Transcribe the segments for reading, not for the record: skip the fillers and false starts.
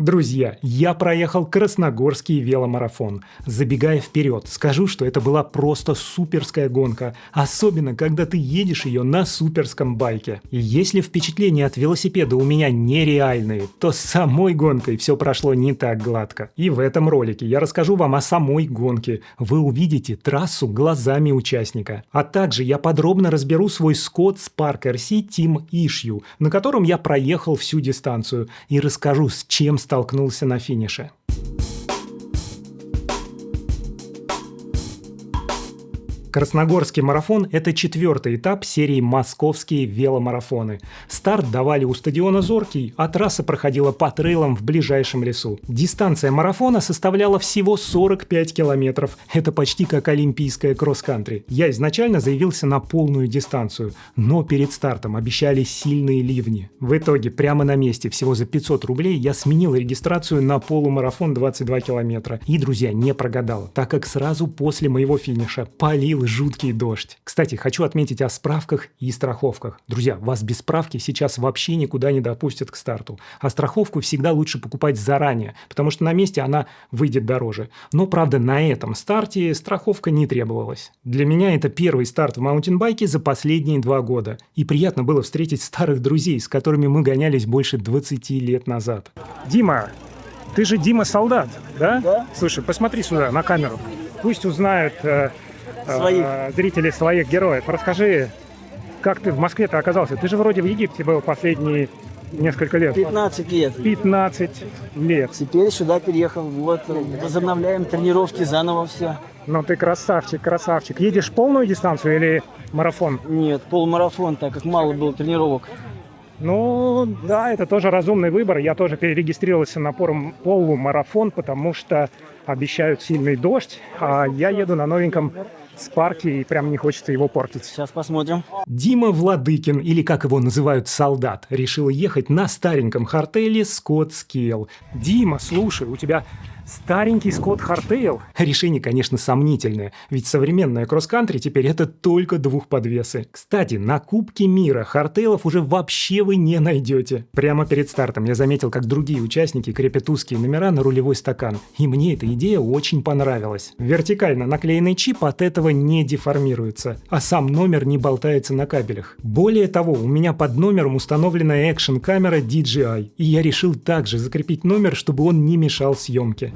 Друзья, я проехал Красногорский веломарафон. Забегая вперед, скажу, что это была просто суперская гонка, особенно когда ты едешь ее на суперском байке. И если впечатления от велосипеда у меня нереальные, то с самой гонкой все прошло не так гладко. И в этом ролике я расскажу вам о самой гонке. Вы увидите трассу глазами участника. А также я подробно разберу свой Scott Spark RC Team Issue, на котором я проехал всю дистанцию, и расскажу, с чем столкнулся на финише. Красногорский марафон – это 4-й этап серии «Московские веломарафоны». Старт давали у стадиона «Зоркий», а трасса проходила по трейлам в ближайшем лесу. Дистанция марафона составляла всего 45 километров. Это почти как олимпийская кросс-кантри. Я изначально заявился на полную дистанцию, но перед стартом обещали сильные ливни. В итоге прямо на месте, всего за 500 рублей, я сменил регистрацию на полумарафон 22 километра. И, друзья, не прогадал, так как сразу после моего финиша полил жуткий дождь. Кстати, хочу отметить о справках и страховках. Друзья, вас без справки сейчас вообще никуда не допустят к старту. А страховку всегда лучше покупать заранее, потому что на месте она выйдет дороже. Но, правда, на этом старте страховка не требовалась. Для меня это первый старт в маунтинбайке за последние 2 года. И приятно было встретить старых друзей, с которыми мы гонялись больше 20 лет назад. Дима, ты же Дима Солдат, да? Да. Слушай, посмотри сюда, на камеру. Пусть узнают зрители своих героев. Расскажи, как ты в Москве-то оказался? Ты же вроде в Египте был последние несколько лет. 15 лет. 15 лет. Теперь сюда переехал. Вот, возобновляем тренировки заново все. Ну ты красавчик, красавчик. Едешь полную дистанцию или марафон? Нет, полумарафон, так как мало было тренировок. Ну, да, это тоже разумный выбор. Я тоже перерегистрировался на полумарафон, потому что обещают сильный дождь, а я еду на новеньком Спарке, и прям не хочется его портить. Сейчас посмотрим. Дима Владыкин, или как его называют, Солдат, решил ехать на стареньком хардтейле Scott Scale. Дима, слушай, у тебя старенький Scott Hardtail? Решение, конечно, сомнительное, ведь современная кросс-кантри теперь это только двухподвесы. Кстати, на Кубке мира хардтейлов уже вообще вы не найдете. Прямо перед стартом я заметил, как другие участники крепят узкие номера на рулевой стакан, и мне эта идея очень понравилась. Вертикально наклеенный чип от этого не деформируется, а сам номер не болтается на кабелях. Более того, у меня под номером установлена экшн-камера DJI, и я решил также закрепить номер, чтобы он не мешал съемке.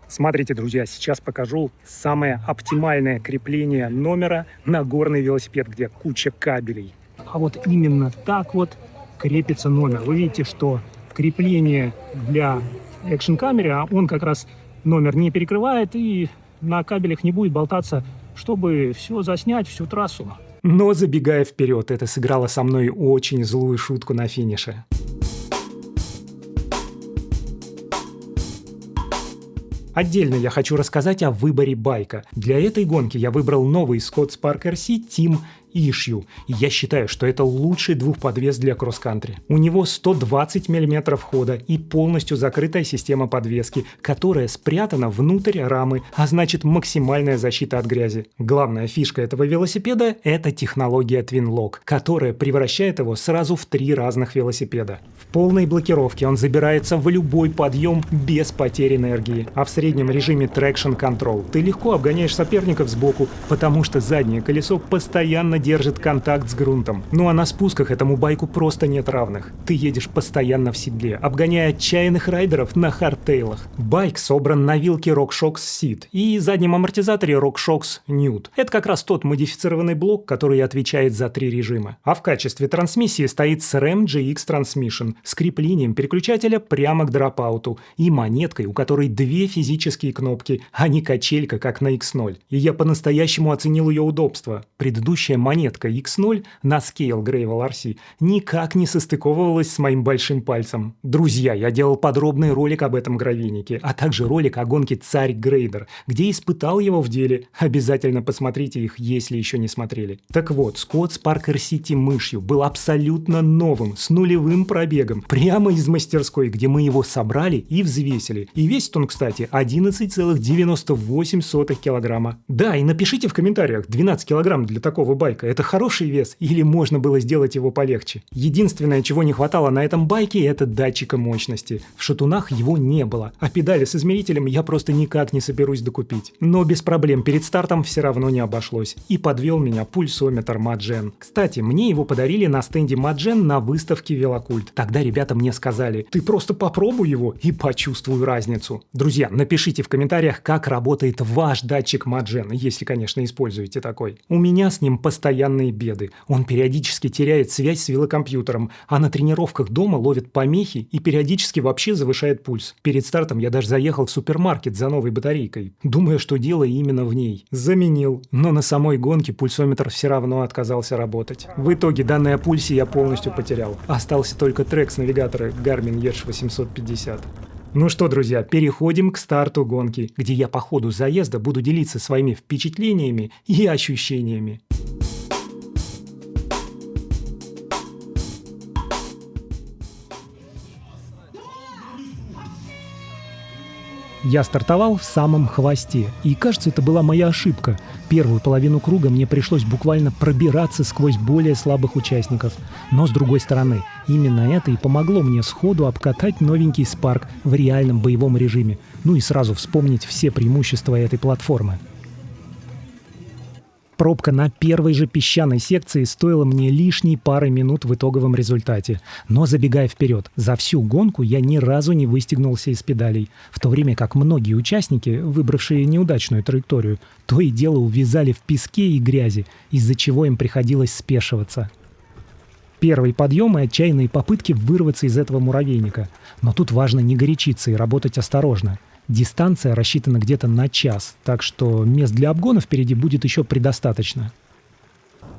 Смотрите, друзья, сейчас покажу самое оптимальное крепление номера на горный велосипед, где куча кабелей. А вот именно так вот крепится номер. Вы видите, что крепление для экшн-камеры, а он как раз номер не перекрывает и на кабелях не будет болтаться, чтобы все заснять, всю трассу. Но забегая вперед, это сыграло со мной очень злую шутку на финише. Отдельно я хочу рассказать о выборе байка. Для этой гонки я выбрал новый Scott Spark RC Team Issue. И я считаю, что это лучший двухподвес для кросс-кантри. У него 120 мм хода и полностью закрытая система подвески, которая спрятана внутрь рамы, а значит максимальная защита от грязи. Главная фишка этого велосипеда – это технология Twin Lock, которая превращает его сразу в 3 разных велосипеда. В полной блокировке он забирается в любой подъем без потери энергии, а в среднем режиме Traction Control ты легко обгоняешь соперников сбоку, потому что заднее колесо постоянно держит контакт с грунтом. Ну а на спусках этому байку просто нет равных. Ты едешь постоянно в седле, обгоняя отчаянных райдеров на хардтейлах. Байк собран на вилке RockShox Seat и заднем амортизаторе RockShox Newt. Это как раз тот модифицированный блок, который отвечает за 3 режима. А в качестве трансмиссии стоит SRAM GX Transmission с креплением переключателя прямо к дропауту и монеткой, у которой 2 физические кнопки, а не качелька, как на X0. И я по-настоящему оценил ее удобство. Предыдущая монетка X0 на Scale Gravel RC никак не состыковывалась с моим большим пальцем. Друзья, я делал подробный ролик об этом гравийнике, а также ролик о гонке Царь Грейдер, где испытал его в деле. Обязательно посмотрите их, если еще не смотрели. Так вот, Scott Spark RC Team Issue был абсолютно новым, с нулевым пробегом, прямо из мастерской, где мы его собрали и взвесили. И весит он, кстати, 11,98 килограмма. Да, и напишите в комментариях, 12 килограмм для такого байка байка – это хороший вес или можно было сделать его полегче? Единственное, чего не хватало на этом байке – это датчика мощности. В шатунах его не было, а педали с измерителем я просто никак не соберусь докупить. Но без проблем перед стартом все равно не обошлось. И подвел меня пульсометр Маджен. Кстати, мне его подарили на стенде Маджен на выставке Велокульт. Тогда ребята мне сказали: ты просто попробуй его и почувствуй разницу. Друзья, напишите в комментариях, как работает ваш датчик Маджен, если, конечно, используете такой. У меня с ним постоянные беды. Он периодически теряет связь с велокомпьютером, а на тренировках дома ловит помехи и периодически вообще завышает пульс. Перед стартом я даже заехал в супермаркет за новой батарейкой, думая, что дело именно в ней. Заменил, но на самой гонке пульсометр все равно отказался работать. В итоге данные о пульсе я полностью потерял. Остался только трек с навигатора Garmin Edge 850. Ну что, друзья, переходим к старту гонки, где я по ходу заезда буду делиться своими впечатлениями и ощущениями. Я стартовал в самом хвосте, и, кажется, это была моя ошибка. Первую половину круга мне пришлось буквально пробираться сквозь более слабых участников. Но, с другой стороны, именно это и помогло мне сходу обкатать новенький Spark в реальном боевом режиме, ну и сразу вспомнить все преимущества этой платформы. Пробка на первой же песчаной секции стоила мне лишней пары минут в итоговом результате. Но забегая вперед, за всю гонку я ни разу не выстегнулся из педалей, в то время как многие участники, выбравшие неудачную траекторию, то и дело увязали в песке и грязи, из-за чего им приходилось спешиваться. Первые подъемы и отчаянные попытки вырваться из этого муравейника. Но тут важно не горячиться и работать осторожно. Дистанция рассчитана где-то на час, так что мест для обгона впереди будет еще предостаточно.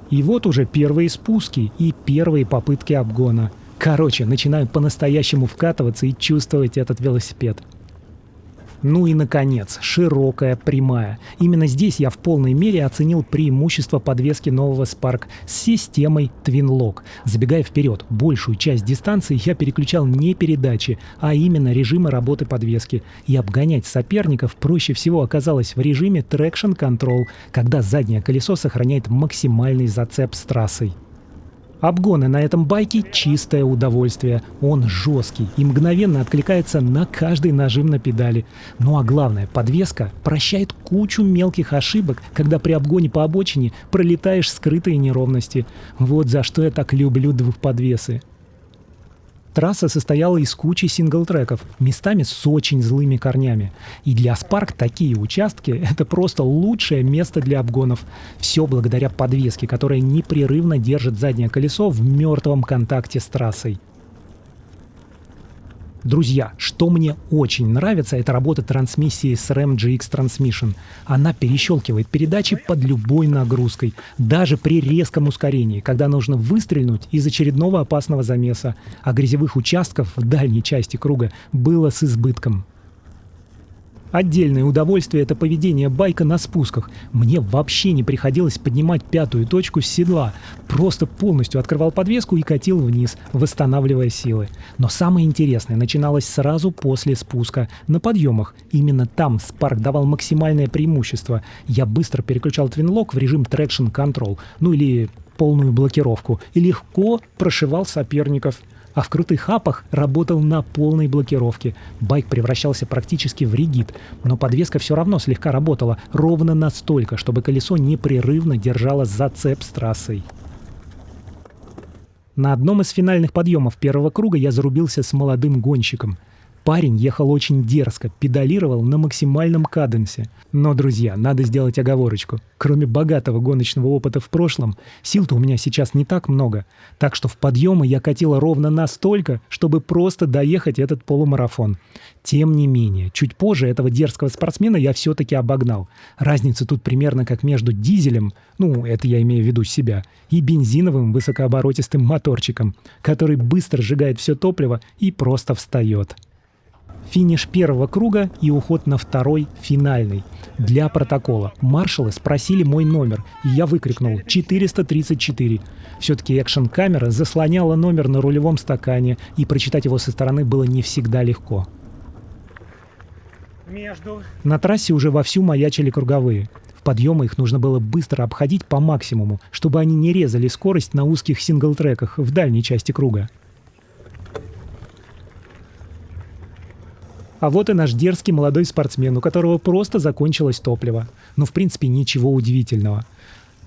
И вот уже первые спуски и первые попытки обгона. Короче, начинаю по-настоящему вкатываться и чувствовать этот велосипед. Ну и, наконец, широкая прямая. Именно здесь я в полной мере оценил преимущество подвески нового Spark с системой Twin Lock. Забегая вперед, большую часть дистанции я переключал не передачи, а именно режимы работы подвески. И обгонять соперников проще всего оказалось в режиме Traction Control, когда заднее колесо сохраняет максимальный зацеп с трассой. Обгоны на этом байке – чистое удовольствие. Он жесткий и мгновенно откликается на каждый нажим на педали. Ну а главное, подвеска прощает кучу мелких ошибок, когда при обгоне по обочине пролетаешь скрытые неровности. Вот за что я так люблю двухподвесы. Трасса состояла из кучи синглтреков, местами с очень злыми корнями. И для Spark такие участки – это просто лучшее место для обгонов. Все благодаря подвеске, которая непрерывно держит заднее колесо в мертвом контакте с трассой. Друзья, что мне очень нравится, это работа трансмиссии SRAM GX Transmission. Она перещелкивает передачи под любой нагрузкой, даже при резком ускорении, когда нужно выстрельнуть из очередного опасного замеса, а грязевых участков в дальней части круга было с избытком. Отдельное удовольствие – это поведение байка на спусках. Мне вообще не приходилось поднимать пятую точку с седла. Просто полностью открывал подвеску и катил вниз, восстанавливая силы. Но самое интересное начиналось сразу после спуска, на подъемах. Именно там Spark давал максимальное преимущество. Я быстро переключал Twin Lock в режим Traction Control, ну или полную блокировку, и легко прошивал соперников. А в крутых апах работал на полной блокировке. Байк превращался практически в ригид, но подвеска все равно слегка работала, ровно настолько, чтобы колесо непрерывно держало зацеп с трассой. На одном из финальных подъемов первого круга я зарубился с молодым гонщиком. Парень ехал очень дерзко, педалировал на максимальном каденсе. Но, друзья, надо сделать оговорочку. Кроме богатого гоночного опыта в прошлом, сил-то у меня сейчас не так много. Так что в подъемы я катила ровно настолько, чтобы просто доехать этот полумарафон. Тем не менее, чуть позже этого дерзкого спортсмена я все-таки обогнал. Разница тут примерно как между дизелем, ну, это я имею в виду себя, и бензиновым высокооборотистым моторчиком, который быстро сжигает все топливо и просто встает. Финиш первого круга и уход на второй, финальный. Для протокола маршалы спросили мой номер, и я выкрикнул 434. Все-таки экшн-камера заслоняла номер на рулевом стакане, и прочитать его со стороны было не всегда легко. На трассе уже вовсю маячили круговые. подъема их нужно было быстро обходить по максимуму, чтобы они не резали скорость на узких сингл-треках в дальней части круга. А вот и наш дерзкий молодой спортсмен, у которого просто закончилось топливо. Ну, в принципе, ничего удивительного.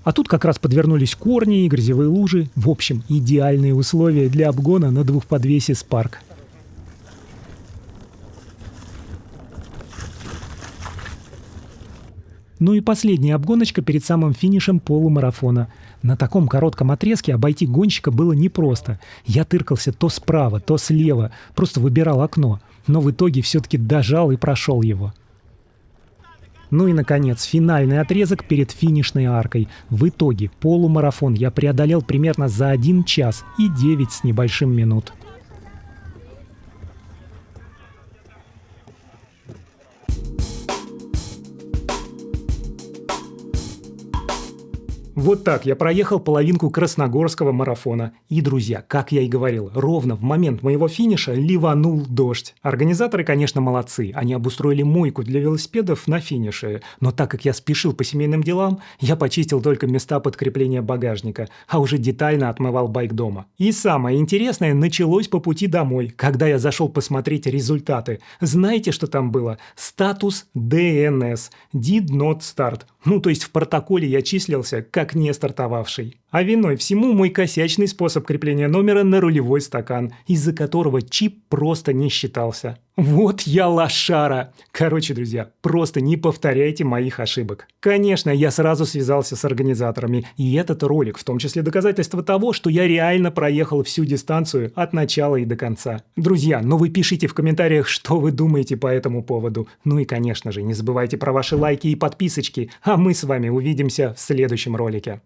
А тут как раз подвернулись корни и грязевые лужи. В общем, идеальные условия для обгона на двухподвесе Spark. Ну и последняя обгоночка перед самым финишем полумарафона. На таком коротком отрезке обойти гонщика было непросто. Я тыркался то справа, то слева, просто выбирал окно. Но в итоге все-таки дожал и прошел его. Ну и, наконец, финальный отрезок перед финишной аркой. В итоге полумарафон я преодолел примерно за 1 час и 9 с небольшим минут. Вот так я проехал половинку Красногорского марафона. И, друзья, как я и говорил, ровно в момент моего финиша ливанул дождь. Организаторы, конечно, молодцы. Они обустроили мойку для велосипедов на финише. Но так как я спешил по семейным делам, я почистил только места подкрепления багажника, а уже детально отмывал байк дома. И самое интересное началось по пути домой, когда я зашел посмотреть результаты. Знаете, что там было? Статус DNS. Did not start. Ну, то есть в протоколе я числился как не стартовавший. А виной всему мой косячный способ крепления номера на рулевой стакан, из-за которого чип просто не считался. Вот я лошара! Короче, друзья, просто не повторяйте моих ошибок. Конечно, я сразу связался с организаторами, и этот ролик в том числе доказательство того, что я реально проехал всю дистанцию от начала и до конца. Друзья, ну вы пишите в комментариях, что вы думаете по этому поводу. Ну и, конечно же, не забывайте про ваши лайки и подписочки, а мы с вами увидимся в следующем ролике.